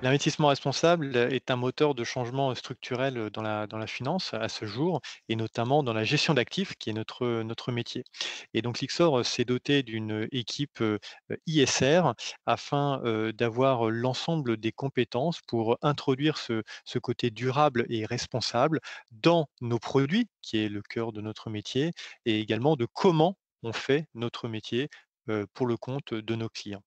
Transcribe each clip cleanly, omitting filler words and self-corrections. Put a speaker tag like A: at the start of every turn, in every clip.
A: L'investissement responsable est un moteur de changement structurel dans la finance à ce jour et notamment dans la gestion d'actifs qui est notre métier. Et donc Lyxor s'est doté d'une équipe ISR afin d'avoir l'ensemble des compétences pour introduire ce côté durable et responsable dans nos produits, qui est le cœur de notre métier, et également de comment on fait notre métier pour le compte de nos clients.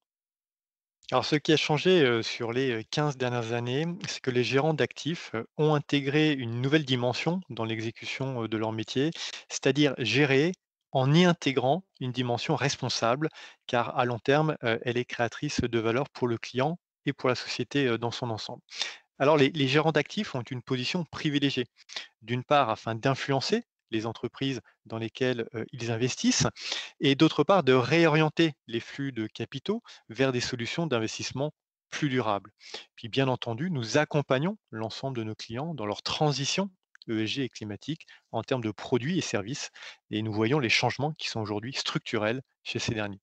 A: Alors, ce qui a changé, sur les, 15 dernières années, c'est que les gérants d'actifs, ont intégré une nouvelle dimension dans l'exécution, de leur métier, c'est-à-dire gérer en y intégrant une dimension responsable, car à long terme, elle est créatrice de valeur pour le client et pour la société, dans son ensemble. Alors les gérants d'actifs ont une position privilégiée. D'une part, afin d'influencer les entreprises dans lesquelles, ils investissent et d'autre part, de réorienter les flux de capitaux vers des solutions d'investissement plus durables. Puis bien entendu, nous accompagnons l'ensemble de nos clients dans leur transition ESG et climatique en termes de produits et services et nous voyons les changements qui sont aujourd'hui structurels chez ces derniers.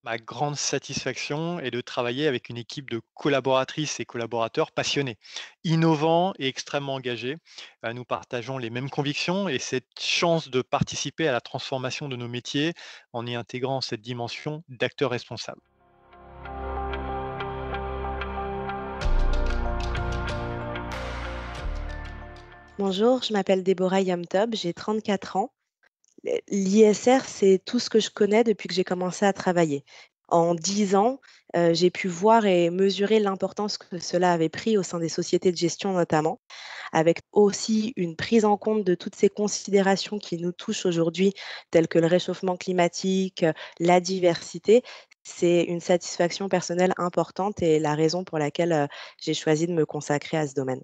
A: Ma grande satisfaction est de travailler avec une équipe de collaboratrices et collaborateurs passionnés, innovants et extrêmement engagés. Nous partageons les mêmes convictions et cette chance de participer à la transformation de nos métiers en y intégrant cette dimension d'acteur responsable.
B: Bonjour, je m'appelle Déborah Yamtob, j'ai 34 ans. L'ISR, c'est tout ce que je connais depuis que j'ai commencé à travailler. En 10 ans, j'ai pu voir et mesurer l'importance que cela avait pris au sein des sociétés de gestion notamment, avec aussi une prise en compte de toutes ces considérations qui nous touchent aujourd'hui, telles que le réchauffement climatique, la diversité. C'est une satisfaction personnelle importante et la raison pour laquelle, j'ai choisi de me consacrer à ce domaine.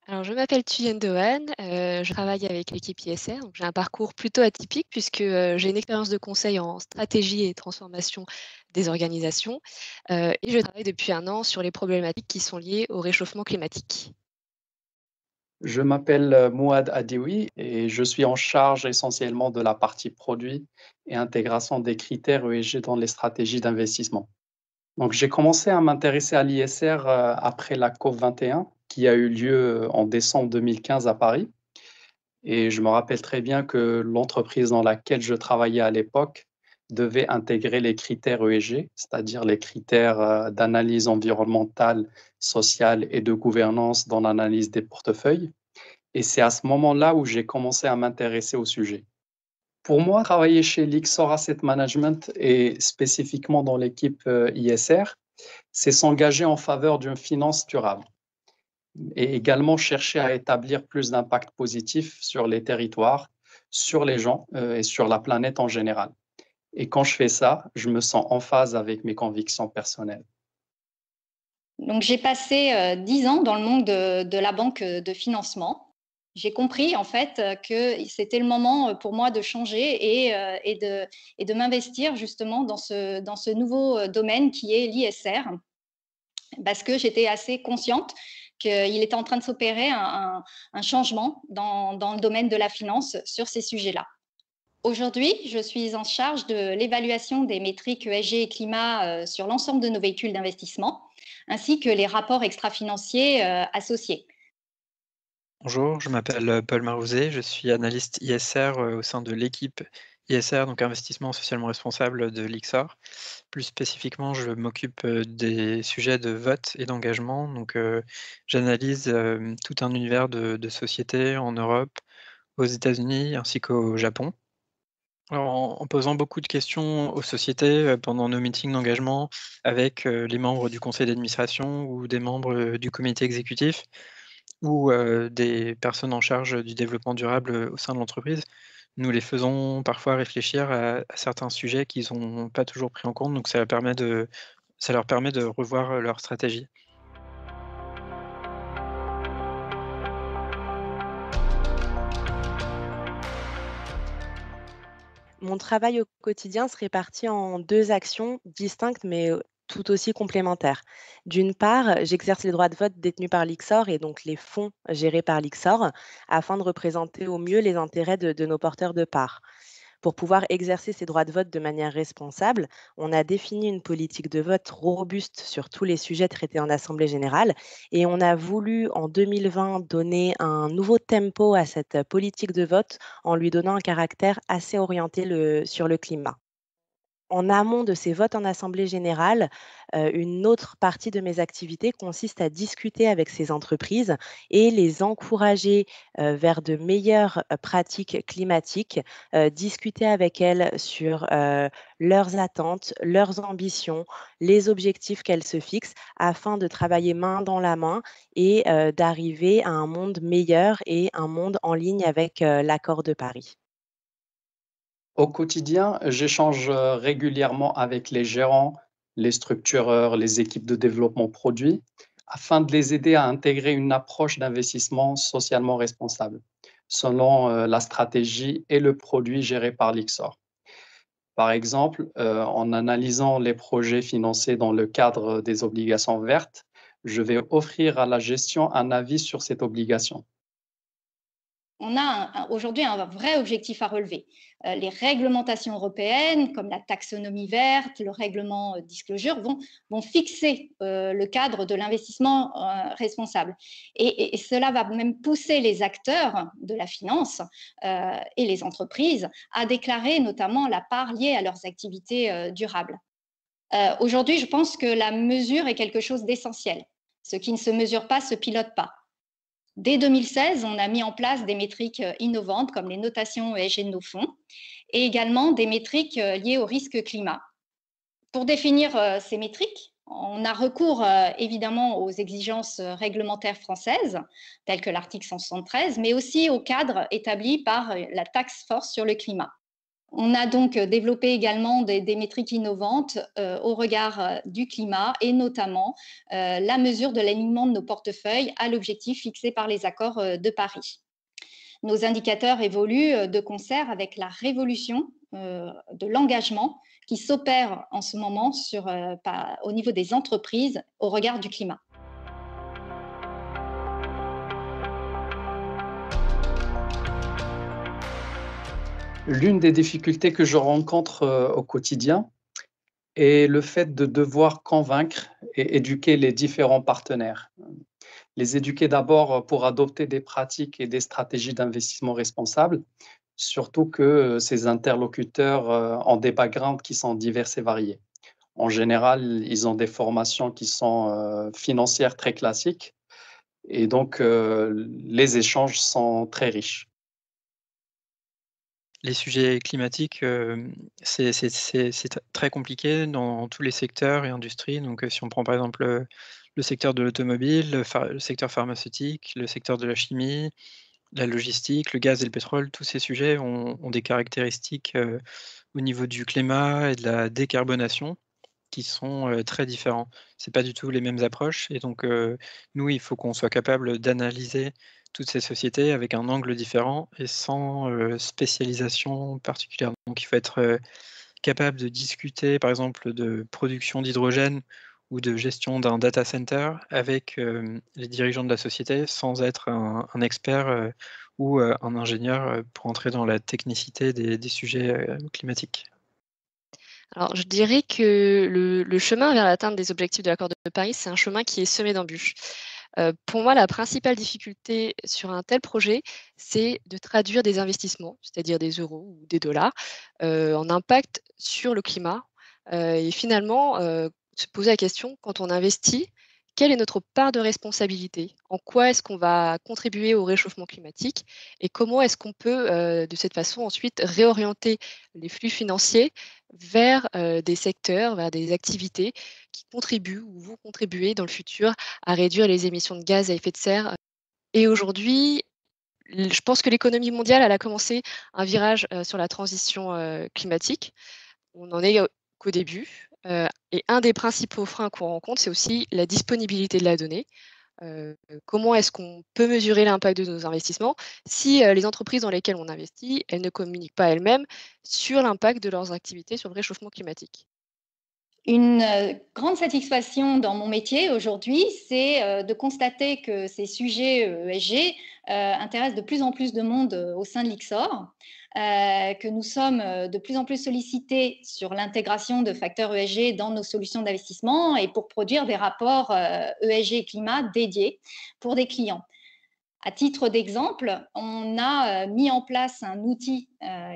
C: Alors, je m'appelle Thuyen Doan, je travaille avec l'équipe ISR, donc j'ai un parcours plutôt atypique puisque, j'ai une expérience de conseil en stratégie et transformation des organisations, et je travaille depuis 1 an sur les problématiques qui sont liées au réchauffement climatique.
D: Je m'appelle Mouad Adioui et je suis en charge essentiellement de la partie produit et intégration des critères ESG dans les stratégies d'investissement. Donc, j'ai commencé à m'intéresser à l'ISR après la COP 21 qui a eu lieu en décembre 2015 à Paris. Et je me rappelle très bien que l'entreprise dans laquelle je travaillais à l'époque devait intégrer les critères ESG, c'est-à-dire les critères d'analyse environnementale, sociale et de gouvernance dans l'analyse des portefeuilles. Et c'est à ce moment-là où j'ai commencé à m'intéresser au sujet. Pour moi, travailler chez Lyxor Asset Management et spécifiquement dans l'équipe ISR, c'est s'engager en faveur d'une finance durable et également chercher à établir plus d'impact positif sur les territoires, sur les gens et sur la planète en général. Et quand je fais ça, je me sens en phase avec mes convictions personnelles.
E: Donc, j'ai passé 10 ans dans le monde de la banque de financement. J'ai compris en fait que c'était le moment pour moi de changer et de m'investir justement dans ce nouveau domaine qui est l'ISR, parce que j'étais assez consciente qu'il était en train de s'opérer un changement dans le domaine de la finance sur ces sujets-là. Aujourd'hui, je suis en charge de l'évaluation des métriques ESG et climat sur l'ensemble de nos véhicules d'investissement, ainsi que les rapports extra-financiers associés.
F: Bonjour, je m'appelle Paul Marouzet, je suis analyste ISR au sein de l'équipe ISR, donc investissement socialement responsable de l'IXOR. Plus spécifiquement, je m'occupe des sujets de vote et d'engagement. Donc, j'analyse tout un univers de sociétés en Europe, aux États-Unis ainsi qu'au Japon. Alors, en posant beaucoup de questions aux sociétés pendant nos meetings d'engagement avec les membres du conseil d'administration ou des membres du comité exécutif, ou des personnes en charge du développement durable, au sein de l'entreprise. Nous les faisons parfois réfléchir à certains sujets qu'ils ont pas toujours pris en compte, donc ça leur permet de revoir, leur stratégie.
B: Mon travail au quotidien se répartit en 2 actions distinctes, mais tout aussi complémentaires. D'une part, j'exerce les droits de vote détenus par l'IXOR et donc les fonds gérés par l'IXOR, afin de représenter au mieux les intérêts de nos porteurs de parts. Pour pouvoir exercer ses droits de vote de manière responsable, on a défini une politique de vote robuste sur tous les sujets traités en Assemblée générale et on a voulu en 2020 donner un nouveau tempo à cette politique de vote en lui donnant un caractère assez orienté sur le climat. En amont de ces votes en assemblée générale, une autre partie de mes activités consiste à discuter avec ces entreprises et les encourager, vers de meilleures, pratiques climatiques, discuter avec elles sur, leurs attentes, leurs ambitions, les objectifs qu'elles se fixent afin de travailler main dans la main et d'arriver à un monde meilleur et un monde en ligne avec, l'accord de Paris.
D: Au quotidien, j'échange régulièrement avec les gérants, les structureurs, les équipes de développement produit, afin de les aider à intégrer une approche d'investissement socialement responsable, selon la stratégie et le produit géré par l'IXOR. Par exemple, en analysant les projets financés dans le cadre des obligations vertes, je vais offrir à la gestion un avis sur cette obligation.
E: On a aujourd'hui un vrai objectif à relever. Les réglementations européennes, comme la taxonomie verte, le règlement disclosure, vont fixer le cadre de l'investissement responsable. Et cela va même pousser les acteurs de la finance et les entreprises à déclarer notamment la part liée à leurs activités durables. Aujourd'hui, je pense que la mesure est quelque chose d'essentiel. Ce qui ne se mesure pas se pilote pas. Dès 2016, on a mis en place des métriques innovantes comme les notations ESG de nos fonds et également des métriques liées au risque climat. Pour définir ces métriques, on a recours évidemment aux exigences réglementaires françaises, telles que l'article 173, mais aussi au cadre établi par la Task Force sur le climat. On a donc développé également des métriques innovantes au regard du climat et notamment la mesure de l'alignement de nos portefeuilles à l'objectif fixé par les accords de Paris. Nos indicateurs évoluent de concert avec la révolution de l'engagement qui s'opère en ce moment au niveau des entreprises au regard du climat.
D: L'une des difficultés que je rencontre au quotidien est le fait de devoir convaincre et éduquer les différents partenaires. Les éduquer d'abord pour adopter des pratiques et des stratégies d'investissement responsables, surtout que ces interlocuteurs ont des backgrounds qui sont divers et variés. En général, ils ont des formations qui sont financières très classiques et donc les échanges sont très riches.
F: Les sujets climatiques, c'est très compliqué dans tous les secteurs et industries. Donc, si on prend par exemple, le secteur de l'automobile, le secteur pharmaceutique, le secteur de la chimie, la logistique, le gaz et le pétrole, tous ces sujets ont des caractéristiques, au niveau du climat et de la décarbonation qui sont, très différents. C'est pas du tout les mêmes approches et donc, nous, il faut qu'on soit capable d'analyser toutes ces sociétés avec un angle différent et sans, spécialisation particulière. Donc il faut être, capable de discuter, par exemple, de production d'hydrogène ou de gestion d'un data center avec, les dirigeants de la société sans être un expert, ou, un ingénieur, pour entrer dans la technicité des sujets, climatiques.
C: Alors, je dirais que le chemin vers l'atteinte des objectifs de l'accord de Paris, c'est un chemin qui est semé d'embûches. Pour moi, la principale difficulté sur un tel projet, c'est de traduire des investissements, c'est-à-dire des euros ou des dollars, en impact sur le climat, et finalement, se poser la question, quand on investit, quelle est notre part de responsabilité? En quoi est-ce qu'on va contribuer au réchauffement climatique? Et comment est-ce qu'on peut, de cette façon, ensuite réorienter les flux financiers vers, des secteurs, vers des activités qui contribuent ou vont contribuer dans le futur à réduire les émissions de gaz à effet de serre. Et aujourd'hui, je pense que l'économie mondiale, elle a commencé un virage, sur la transition, climatique. On n'en est, qu'au début, et un des principaux freins qu'on rencontre, c'est aussi la disponibilité de la donnée. Comment est-ce qu'on peut mesurer l'impact de nos investissements si, les entreprises dans lesquelles on investit, elles ne communiquent pas elles-mêmes sur l'impact de leurs activités sur le réchauffement climatique?
E: Une grande satisfaction dans mon métier aujourd'hui, c'est de constater que ces sujets ESG intéressent de plus en plus de monde au sein de l'IXOR. que nous sommes de plus en plus sollicités sur l'intégration de facteurs ESG dans nos solutions d'investissement et pour produire des rapports ESG et climat dédiés pour des clients. À titre d'exemple, on a mis en place un outil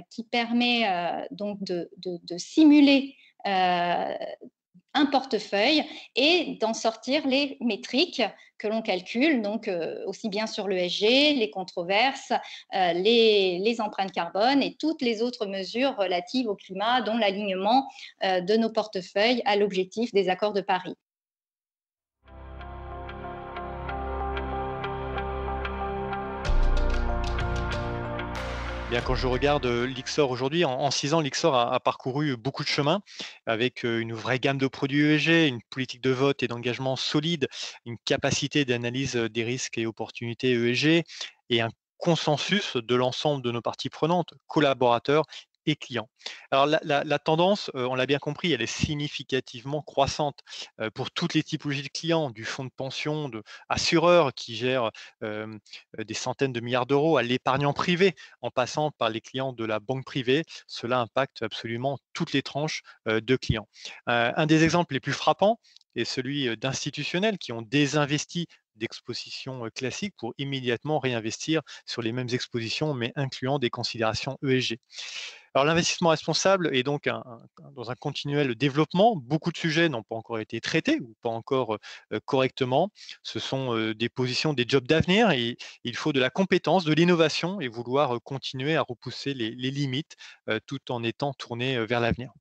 E: qui permet donc de simuler un portefeuille et d'en sortir les métriques que l'on calcule, donc aussi bien sur l'ESG, les controverses, les empreintes carbone et toutes les autres mesures relatives au climat, dont l'alignement de nos portefeuilles à l'objectif des accords de Paris.
A: Bien, quand je regarde Lyxor aujourd'hui, en 6 ans, Lyxor a parcouru beaucoup de chemin avec une vraie gamme de produits ESG, une politique de vote et d'engagement solide, une capacité d'analyse des risques et opportunités ESG et un consensus de l'ensemble de nos parties prenantes, collaborateurs et clients. Alors la tendance, on l'a bien compris, elle est significativement croissante pour toutes les typologies de clients, du fonds de pension, de assureurs qui gèrent des centaines de milliards d'euros à l'épargnant privé en passant par les clients de la banque privée. Cela impacte absolument toutes les tranches de clients. Un des exemples les plus frappants est celui d'institutionnels qui ont désinvesti d'expositions classiques pour immédiatement réinvestir sur les mêmes expositions, mais incluant des considérations ESG. Alors l'investissement responsable est donc dans un continuel développement. Beaucoup de sujets n'ont pas encore été traités ou pas encore correctement. Ce sont des positions, des jobs d'avenir et il faut de la compétence, de l'innovation et vouloir continuer à repousser les limites tout en étant tourné vers l'avenir.